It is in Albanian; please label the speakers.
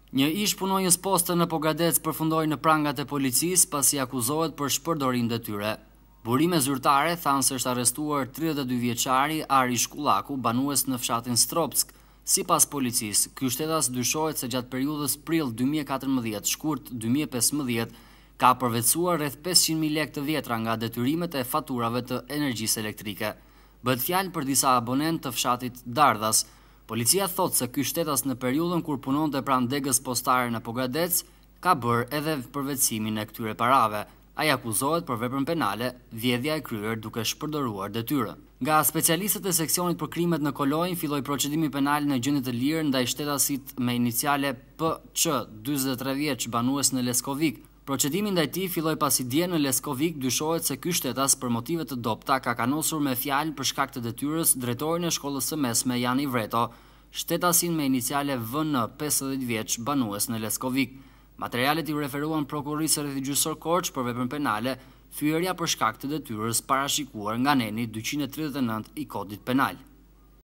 Speaker 1: Një ish punonjës poste në Pogadec përfundoi në prangat e policisë pasi akuzohet për shpërdorim detyre. Burime zyrtare thanë se është arrestuar 32 vjeçari Ari Shkullaku, banues në fshatin Stropsk. Sipas policisë, ky shtetas dyshohet se gjatë periudhës prill 2014 shkurt 2015 ka përvetësuar rreth 500.000 lekë të vjetra nga detyrimet e faturave të energjisë elektrike. Bëhet fjalë për disa abonentë të fshatit Dardhas. Policia thot se ky shtetas në periudhën kur punonte pranë degës postare në Pogadec ka bërë edhe përvetësimin e këtyre parave. Ai akuzohet për veprën penale, vjedhja e kryer duke shpërdoruar detyrën. Nga specialistët e seksionit për krimet në Kolonjë filloi procedimi penal në gjendje të lirë ndaj shtetasit me iniciale PC, 43 vjeç, banues në Leskovik. Procedimi ndaj tij filloi pasi dje në Leskovik dyshohet se ky shtetas për motive të dobta ka kanosur me fjalë për shkak të detyrës drejtorin e shkollës së mesme Jani Vreto, shtetasin me iniciale VN, 50 vjeç, banues në Leskovik. Materialet i referuan prokurisë rrethigjyqësor Korç për veprën penale, fyerja për shkak të detyrës parashikuar nga neni 239 i Kodit Penal.